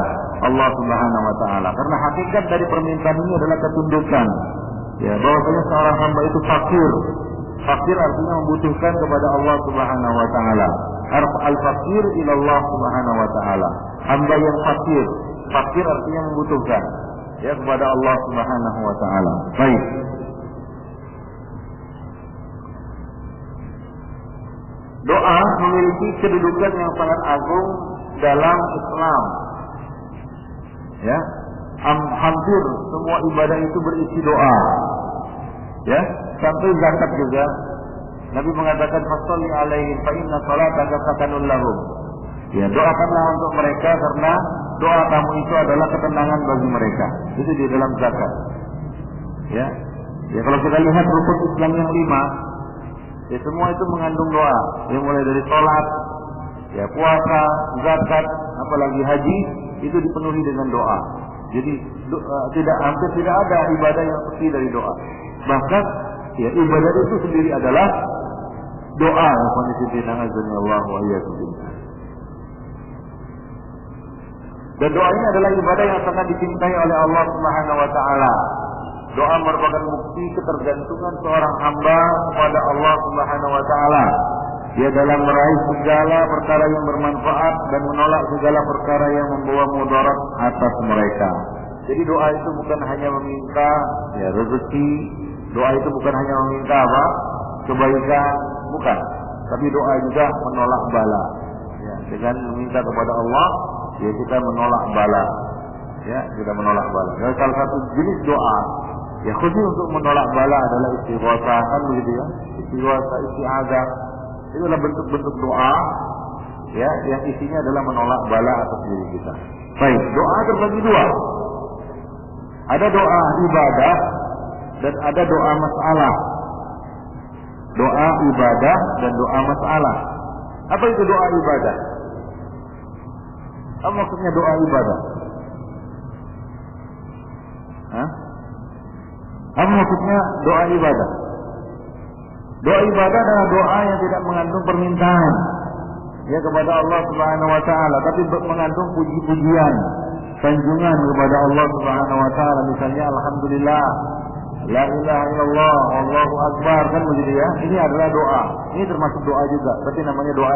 Allah Subhanahu wa taala. Karena hakikat dari permintaan ini adalah ketundukan. Ya, bahwasanya seorang hamba itu fakir. Fakir artinya membutuhkan kepada Allah Subhanahu wa taala. Al-fakir ila Allah Subhanahu wa taala. Hamba yang fakir. Fakir artinya membutuhkan ya kepada Allah Subhanahu wa taala. Baik. Doa memiliki kedudukan yang sangat agung dalam Islam. Ya. hampir semua ibadah itu berisi doa. Ya, sampai zakat juga Nabi mengatakan fasholli alaihim fa inna salataka sakanun lahum. Ya, doakanlah untuk mereka karena doa kamu itu adalah ketenangan bagi mereka. Itu di dalam zakat. Ya. Ya, kalau kita lihat rukun Islam yang 5, ya semua itu mengandung doa. Yang mulai dari salat, ya puasa, zakat, apalagi haji itu dipenuhi dengan doa. Jadi hampir tidak ada ibadah yang sepi dari doa. Bahkan ya ibadah itu sendiri adalah doa. Allah wa iyyakum. Dan doa ini adalah ibadah yang sangat dicintai oleh Allah Subhanahu wa taala. Doa merupakan bukti ketergantungan seorang hamba kepada Allah Subhanahu wa taala. Dia dalam meraih segala perkara yang bermanfaat dan menolak segala perkara yang membawa mudarat atas mereka. Jadi doa itu bukan hanya meminta ya rezeki, doa itu bukan hanya meminta apa? Kebaikan, bukan. Tapi doa juga menolak bala. Ya, dengan meminta kepada Allah, ya kita menolak bala. Ya, kita menolak bala. Dan salah satu jenis doa ya khusus untuk menolak bala adalah istighosah, kan begitu ya? Istighosah, isti'adzah. Itu adalah bentuk-bentuk doa ya yang isinya adalah menolak bala atas diri kita. Baik, doa terbagi dua. Ada doa ibadah dan ada doa masalah. Doa ibadah dan doa masalah. Apa itu doa ibadah? Apa maksudnya doa ibadah? Hah? Apa maksudnya doa ibadah? Doa ibadah adalah doa yang tidak mengandung permintaan ya kepada Allah Subhanahu wa taala, tapi mengandung puji-pujian, sanjungan kepada Allah Subhanahu wa taala. Misalnya alhamdulillah, la ilaha illallah, Allahu akbar, kan begitu ya. Ini adalah doa. Ini termasuk doa juga, tapi namanya doa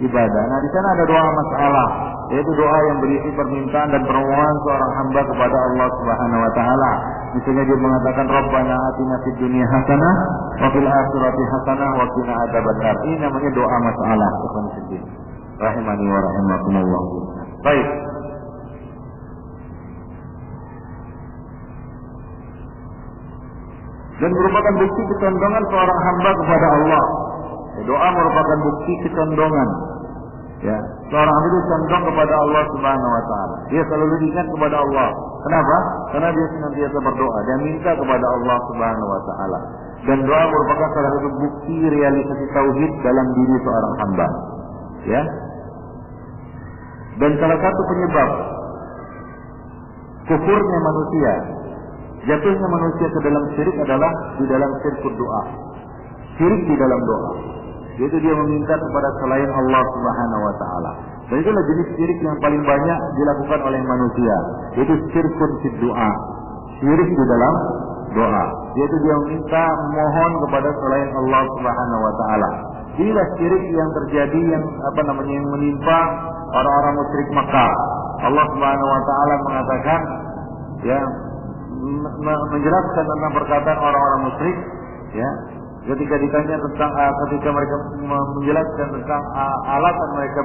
ibadah. Nah, di sana ada doa masalah, yaitu doa yang berisi permintaan dan permohonan seorang hamba kepada Allah Subhanahu wa taala. Misalnya dia mengatakan Rabbana atina fid dunya hasanah wa fil akhirati hasanah wa qina adzabannar. Ini namanya doa masalah, ikhwan fillah. Rahimani wa rahimakumullah. Baik. Dan merupakan bukti kecondongan seorang hamba kepada Allah. Doa merupakan bukti kecondongan. Ya, seorang hamba itu condong kepada Allah Subhanahu wa taala. Dia selalu ingat kepada Allah. Kenapa? Karena dia senantiasa berdoa dan minta kepada Allah Subhanahu wa taala. Dan doa merupakan salah satu bukti realisasi tauhid dalam diri seorang hamba. Ya. Dan salah satu penyebab kufurnya manusia, jatuhnya manusia ke dalam syirik adalah di dalam syirkud doa. Syirik di dalam doa. Yaitu dia meminta kepada selain Allah Subhanahu wa taala. Dan itulah jenis syirik yang paling banyak dilakukan oleh manusia. Yaitu syirkun fid doa. Syirik di dalam doa. Yaitu dia meminta, mohon kepada selain Allah Subhanahu wa taala. Inilah syirik yang terjadi yang yang menimpa orang-orang musyrik Makkah. Allah Subhanahu wa taala mengatakan ya menjelaskan tentang perkataan orang-orang musyrik ya. Ketika ditanya tentang ketika mereka menjelaskan tentang alasan mereka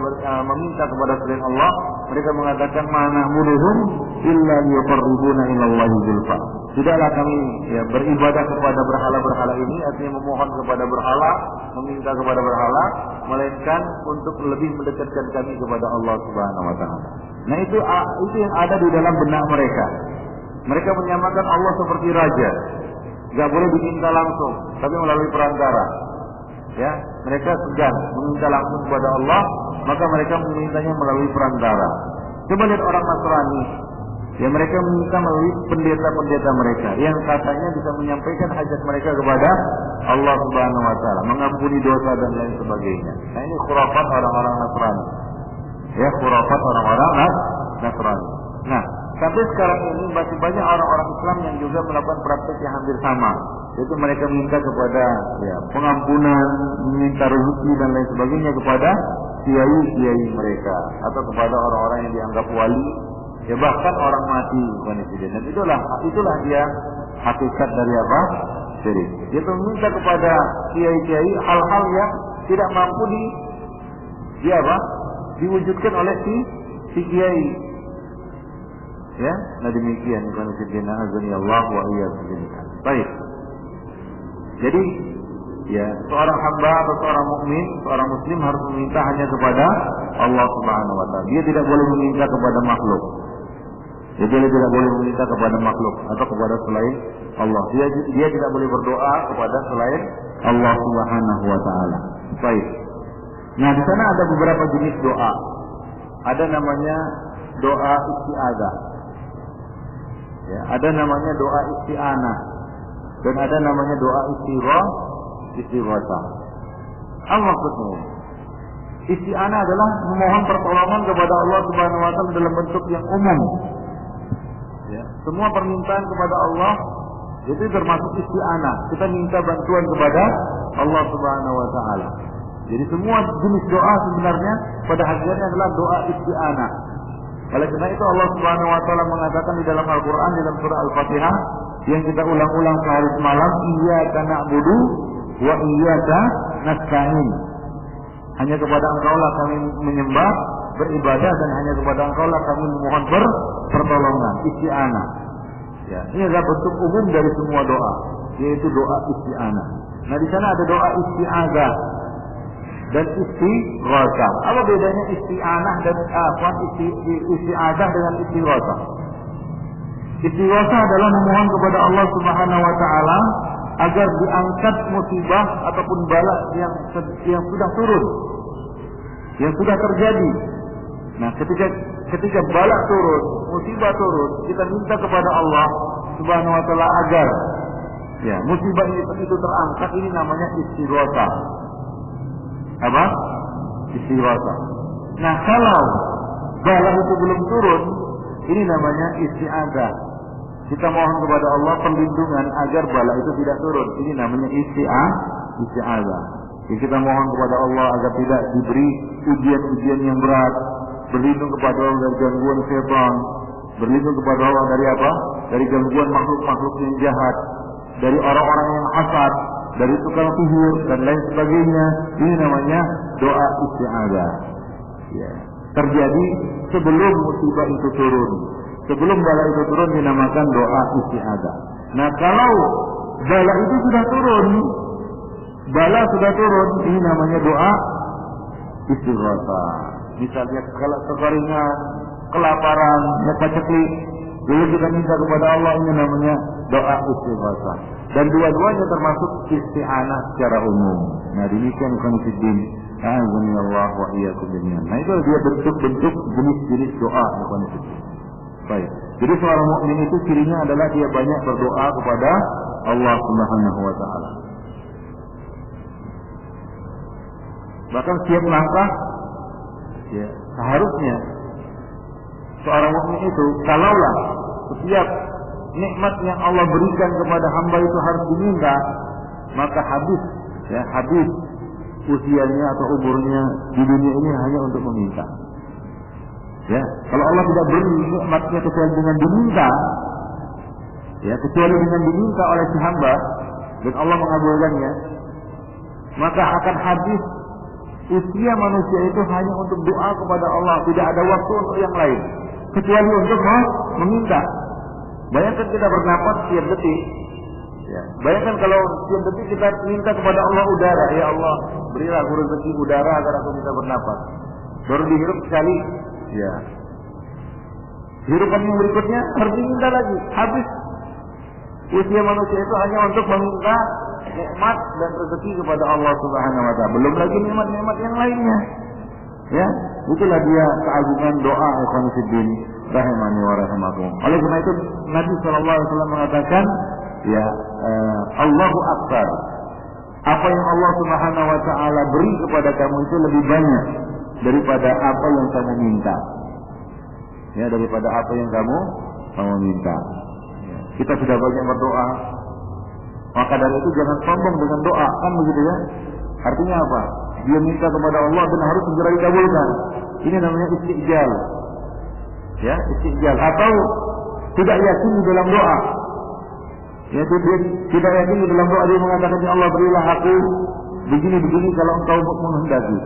meminta kepada selain Allah, mereka mengatakan mana muduhum illa yuqarribuna ila Allah zulfa. Tidaklah kami ya beribadah kepada berhala-berhala ini, artinya memohon kepada berhala, meminta kepada berhala, melainkan untuk lebih mendekatkan kami kepada Allah Subhanahu wa taala. Nah, itu yang ada di dalam benak mereka. Mereka menyamakan Allah seperti raja. Tidak boleh diminta langsung, tapi melalui perantara. Ya, mereka segan meminta langsung kepada Allah, maka mereka memintanya melalui perantara. Coba lihat orang Nasrani, ya mereka meminta melalui pendeta-pendeta mereka, yang katanya bisa menyampaikan hajat mereka kepada Allah Subhanahu wa taala, mengampuni dosa dan lain sebagainya. Nah, ini khurafat orang-orang Nasrani. Ya, khurafat orang-orang Nasrani. Nah, sampai sekarang ini masih banyak orang-orang Islam yang juga melakukan praktek yang hampir sama, yaitu mereka minta kepada ya pengampunan, minta rezeki dan lain sebagainya kepada kiai-kiai mereka atau kepada orang-orang yang dianggap wali, ya bahkan orang mati, bukan itu. Dan itulah dia hakikat dari apa? Syirik. Dia meminta kepada kiai-kiai hal-hal yang tidak mampu diwujudkan oleh si kiai. Ya, nah demikian ikhwan fillah azani Allah wa iyyakum. Baik. Jadi ya, seorang hamba atau seorang mukmin, seorang muslim harus meminta hanya kepada Allah Subhanahu wa taala. Dia tidak boleh meminta kepada makhluk. Dia tidak boleh meminta kepada makhluk atau kepada selain Allah. Dia tidak boleh berdoa kepada selain Allah Subhanahu wa taala. Baik. Nah, di sana ada beberapa jenis doa. Ada namanya doa isti'adzah. Ya, ada namanya doa isti'anah. Dan ada namanya doa istighatsah. Apa maksudnya? Isti'anah adalah memohon pertolongan kepada Allah Subhanahu wa taala dalam bentuk yang umum. Ya, semua permintaan kepada Allah itu termasuk isti'anah. Kita minta bantuan kepada Allah Subhanahu wa taala. Jadi semua jenis doa sebenarnya pada hakikatnya adalah doa isti'anah. Oleh karena itu Allah Subhanahu wa taala mengatakan di dalam Al-Qur'an dalam surah Al-Fatihah yang kita ulang-ulang sehari semalam, iyyaka na'budu wa iyyaka nasta'in. Hanya kepada Engkaulah kami menyembah, beribadah, dan hanya kepada Engkaulah kami memohon pertolongan, isti'anah. Ya, ini adalah bentuk umum dari semua doa, yaitu doa isti'anah. Nah, di sana ada doa isti'adzah dan istighatsah. Apa bedanya isti'anah dan isti'adzah dengan istighatsah? Istighatsah adalah memohon kepada Allah Subhanahu wa taala agar diangkat musibah ataupun bala yang sudah turun, yang sudah terjadi. Nah, ketika bala turun, musibah turun, kita minta kepada Allah Subhanahu wa taala agar ya musibah itu terangkat. Ini namanya istighatsah. Apa? Istighatsah. Nah, kalau bala itu belum turun, ini namanya isti'adzah. Kita mohon kepada Allah perlindungan agar bala itu tidak turun. Ini namanya isti'adzah. Jadi kita mohon kepada Allah agar tidak diberi ujian-ujian yang berat, berlindung kepada Allah dari gangguan setan, berlindung kepada Allah dari apa? Dari gangguan makhluk-makhluk yang jahat, dari orang-orang yang hasad, dari tukang sihir dan lain sebagainya. Ini namanya doa isti'adzah. Ya. Terjadi sebelum musibah itu turun, sebelum bala itu turun, dinamakan doa isti'adzah. Nah, kalau bala itu sudah turun, bala sudah turun, ini namanya doa istighatsah. Misalnya kalau kekeringan, kelaparan, paceklik, lalu kita minta kepada Allah, ini namanya doa istighatsah. Dan dua-duanya termasuk isti'anah secara umum. Nah, demikian konfidin. Alhamdulillah wa iyyakum jami'an. Nah, itu dia bentuk-bentuk jenis-jenis doa konfidin. Baik. Jadi seorang mukmin itu cirinya adalah dia banyak berdoa kepada Allah Subhanahu wa taala. Bahkan setiap langkah ya, seharusnya seorang mukmin itu kalaulah setiap nikmat yang Allah berikan kepada hamba itu harus diminta, maka habis usianya atau umurnya di dunia ini hanya untuk meminta. Ya, kalau Allah tidak beri nikmatnya kecuali dengan diminta, ya, kecuali dengan diminta oleh si hamba dan Allah mengabulkannya, maka akan habis usia manusia itu hanya untuk doa kepada Allah, tidak ada waktu untuk yang lain kecuali untuk meminta. Bayangkan kita bernapas setiap detik. Ya, bayangkan kalau setiap detik kita minta kepada Allah udara, ya Allah berilah aku rezeki udara agar aku bisa bernapas. Baru dihirup sekali, ya. Hirupan yang berikutnya harus diminta lagi. Habis usia manusia itu hanya untuk meminta nikmat dan rezeki kepada Allah Subhanahu wa taala. Belum lagi nikmat-nikmat yang lainnya. Ya, itulah dia keagungan doa ikhwan fillah rahimani wa rahimakum. Oleh karena itu Nabi sallallahu alaihi wasallam mengatakan, ya, Allahu akbar. Apa yang Allah Subhanahu wa taala beri kepada kamu itu lebih banyak daripada apa yang kamu minta. Ya, daripada apa yang kamu minta. Ya. Kita sudah banyak berdoa. Maka dari itu jangan sombong dengan doa, kan begitu ya? Artinya apa? Dia minta kepada Allah dan harus segera dikabulkan. Ini namanya istijal. Ya, istijal. Atau tidak yakin di dalam doa. Ya, dia tidak yakin di dalam doa, dia mengatakan, ya Allah berilah aku begini-begini kalau engkau menghendaki.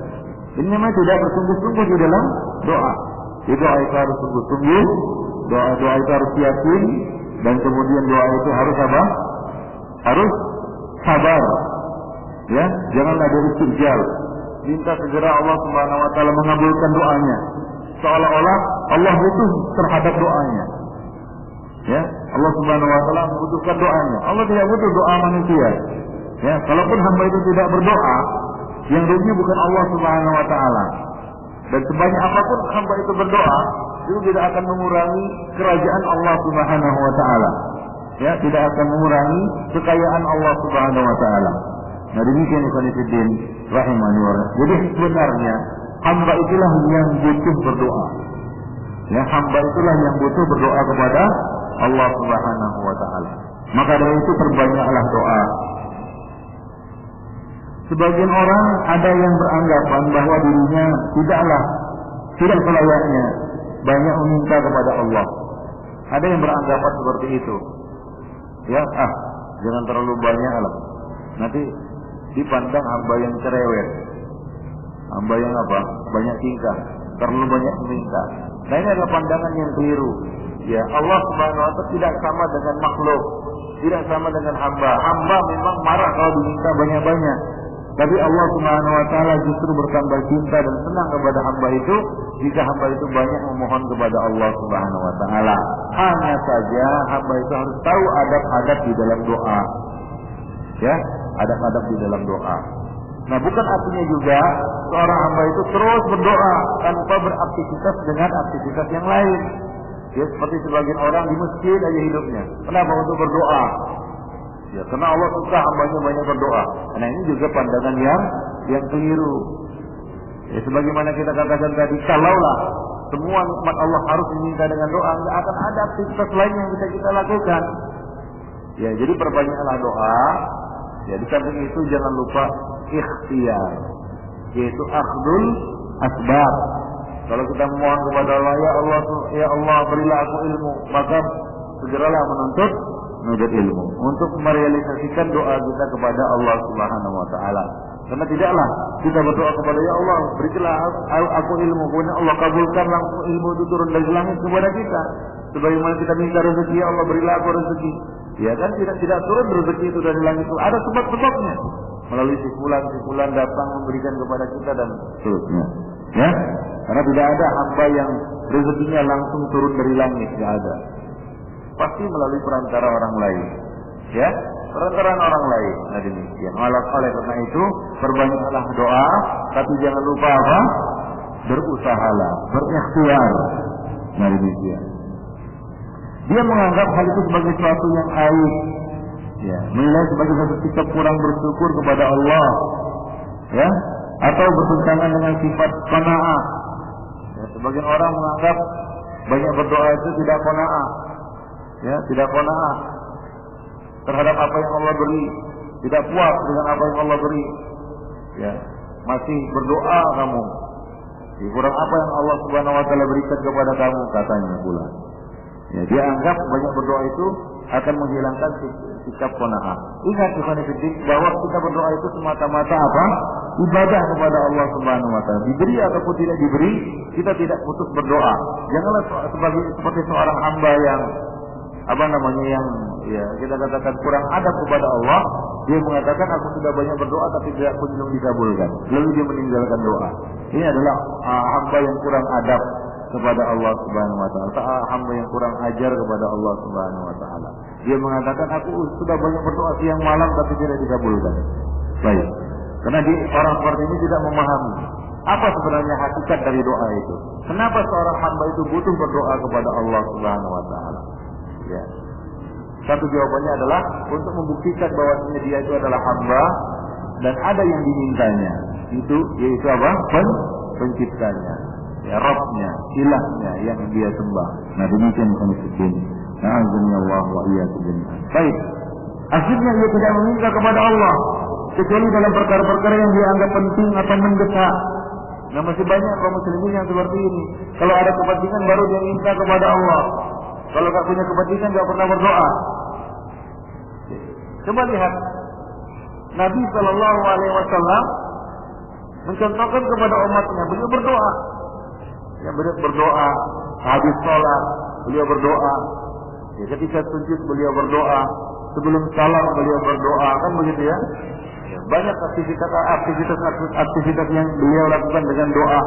Ini namanya tidak bersungguh-sungguh di dalam doa. Jadi doa itu harus sungguh-sungguh Doa itu harus yakin, dan kemudian doa itu harus apa? Harus sabar. Ya, janganlah ada istijal. Minta segera Allah Subhanahu wa taala mengabulkan doanya. Seolah-olah Allah butuh terhadap doanya. Ya, Allah Subhanahu wa taala membutuhkan doanya. Allah tidak butuh doa manusia. Ya, kalaupun hamba itu tidak berdoa, yang rugi bukan Allah Subhanahu wa taala. Dan sebanyak apapun hamba itu berdoa, itu tidak akan mengurangi kerajaan Allah Subhanahu wa taala. Ya, tidak akan mengurangi kekayaan Allah Subhanahu wa taala. Nah, demikian ikhwanifiddin rahimani wa rahimah. Jadi sebenarnya hamba itulah yang butuh berdoa. Ya, hamba itulah yang butuh berdoa kepada Allah Subhanahu wa taala. Maka dari itu perbanyaklah doa. Sebagian orang ada yang beranggapan bahwa dirinya tidak selayaknya banyak meminta kepada Allah. Ada yang beranggapan seperti itu. Ya, jangan terlalu banyak lah. Nanti dipandang hamba yang cerewet, hamba yang banyak tingkah, terlalu banyak meminta. Nah, ini adalah pandangan yang keliru. Ya, Allah Subhanahu wa taala tidak sama dengan makhluk, tidak sama dengan hamba. Hamba memang marah kalau diminta banyak-banyak. Tapi Allah Subhanahu wa taala justru bertambah cinta dan senang kepada hamba itu jika hamba itu banyak memohon kepada Allah Subhanahu wa taala. Hanya saja hamba itu harus tahu adab-adab di dalam doa. Ya, adab-adab di dalam doa. Nah, bukan artinya juga seorang hamba itu terus berdoa tanpa beraktivitas dengan aktivitas yang lain. Ya, seperti sebagian orang di masjid aja hidupnya. Kenapa? Untuk berdoa. Ya, karena Allah suka hambanya banyak berdoa. Nah, ini juga pandangan yang keliru. Ya, sebagaimana kita katakan tadi, kalaulah semua nikmat Allah harus diminta dengan doa, nggak akan ada aktivitas lain yang bisa kita lakukan. Ya, jadi perbanyaklah doa. Ya, di samping itu jangan lupa ikhtiar, yaitu akhdul asbab. Kalau kita memohon kepada Allah, ya Allah berilah aku ilmu, maka segeralah menuntut ilmu untuk merealisasikan doa kita kepada Allah Subhanahu wa taala. Karena tidaklah kita berdoa kepada ya Allah berilah aku ilmu, kemudian Allah kabulkan langsung ilmu itu turun dari langit kepada kita. Sebagaimana kita minta rezeki, ya Allah berilah aku rezeki. Ya kan, tidak turun rezeki itu dari langit, itu ada sebab-sebabnya. Melalui sifulan datang memberikan kepada kita dan seterusnya. Ya, karena tidak ada hamba yang rezekinya langsung turun dari langit, tidak ada. Pasti melalui perantara orang lain. Ya, perantaraan orang lain. Nah, demikian. Oleh karena itu, perbanyaklah doa, tapi jangan lupa apa? Berusahalah, berikhtiar. Nah, demikian. Dia menganggap hal itu sebagai sesuatu yang aib. Ya, menilai sebagai satu sikap kurang bersyukur kepada Allah. Ya, atau bertentangan dengan sifat qanaah. Ya, sebagian orang menganggap banyak berdoa itu tidak qanaah. Ya, tidak qanaah terhadap apa yang Allah beri, tidak puas dengan apa yang Allah beri. Ya, masih berdoa kamu. Ya, kurang apa yang Allah Subhanahu wa taala berikan kepada kamu, katanya pula. Ya, dia anggap banyak berdoa itu akan menghilangkan sikap qanaah. Ingat ikhwanifiddin bahwa kita berdoa itu semata-mata apa? Ibadah kepada Allah Subhanahu wa taala. Diberi ataupun tidak diberi, kita tidak putus berdoa. Janganlah seperti seorang hamba yang yang ya kita katakan kurang adab kepada Allah. Dia mengatakan aku sudah banyak berdoa tapi tidak kunjung dikabulkan. Lalu dia meninggalkan doa. Ini adalah hamba yang kurang adab kepada Allah Subhanahu wa taala. Hamba yang kurang ajar kepada Allah Subhanahu wa taala. Dia mengatakan aku sudah banyak berdoa siang malam tapi tidak dikabulkan. Baik. Karena orang seperti ini tidak memahami apa sebenarnya hakikat dari doa itu. Kenapa seorang hamba itu butuh berdoa kepada Allah Subhanahu wa taala? Ya. Satu jawabannya adalah untuk membuktikan bahwa dia itu adalah hamba dan ada yang dimintanya. Itu yaitu apa? Penciptanya. Ya, Rabbnya, ilahnya yang dia sembah. Nah, demikian konsekuensi. Na'azani Allah wa iyyakum jami'an. Baik. Akhirnya dia tidak meminta kepada Allah kecuali dalam perkara-perkara yang dia anggap penting atau mendesak. Nah, masih banyak kaum muslimin yang seperti ini. Kalau ada kepentingan baru dia minta kepada Allah. Kalau tak punya kepentingan tidak pernah berdoa. Coba lihat Nabi Shallallahu Alaihi Wasallam mencontohkan kepada umatnya, beliau berdoa. Ya, beliau berdoa habis sholat, beliau berdoa. Ya, ketika sujud beliau berdoa, sebelum salam beliau berdoa, kan begitu ya. Ya, banyak aktivitas yang beliau lakukan dengan doa.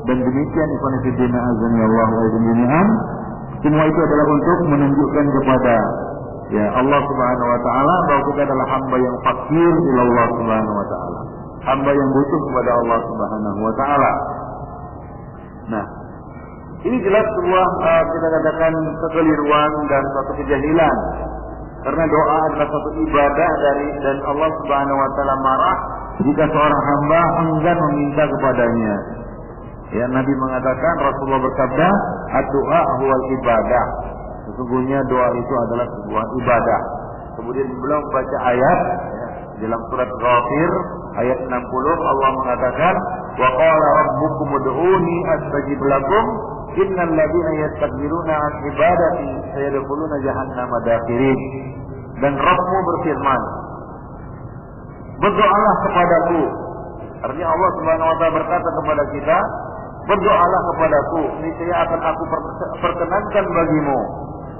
Dan demikian ikhwan fillah azani Allah wa jami'an. Semua itu adalah untuk menunjukkan kepada ya Allah Subhanahu wa taala bahwa kita adalah hamba yang fakir ila Allah Subhanahu wa taala. Hamba yang butuh kepada Allah Subhanahu wa taala. Nah, ini jelas sebuah kita katakan kekeliruan dan suatu kejahilan. Karena doa adalah suatu ibadah dan Allah Subhanahu wa taala marah jika seorang hamba enggan meminta kepadanya. Ya, Nabi mengatakan, Rasulullah bersabda, "Ad-du'a huwal ibadah." Sesungguhnya doa itu adalah sebuah ibadah. Kemudian beliau membaca ayat ya, dalam surat Ghafir ayat 60 Allah mengatakan, "Wa qala rabbukum ud'uni astajib lakum innal ladzina yastakbiruna an ibadati sayadkhuluna jahannama dakhirin." Dan Rabbmu berfirman, "Berdoalah kepadaku." Artinya Allah Subhanahu wa taala berkata kepada kita, "Berdoalah kepadaku, niscaya akan aku perkenankan bagimu."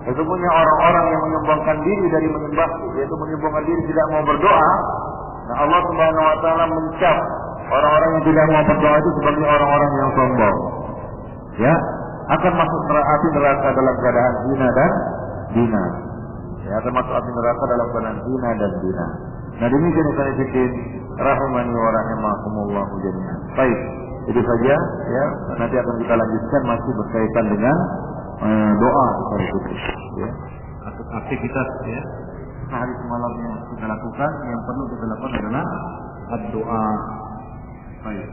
Sesungguhnya orang-orang yang menyombongkan diri dari menyembahku, yaitu menyombongkan diri tidak mau berdoa, nah Allah Subhanahu wa taala mencap orang-orang yang tidak mau berdoa itu sebagai orang-orang yang sombong. Ya, akan masuk api neraka dalam keadaan hina dan dina. Ya, akan masuk api neraka dalam keadaan hina dan dina. Nah, demikian saya fikir rahimani wa rahimakumullah jami'an. Baik, itu saja ya. Nanti akan kita lanjutkan masih berkaitan dengan doa ya. Aktivitas ya sehari semalam yang kita lakukan, yang perlu kita lakukan adalah doa. Baik.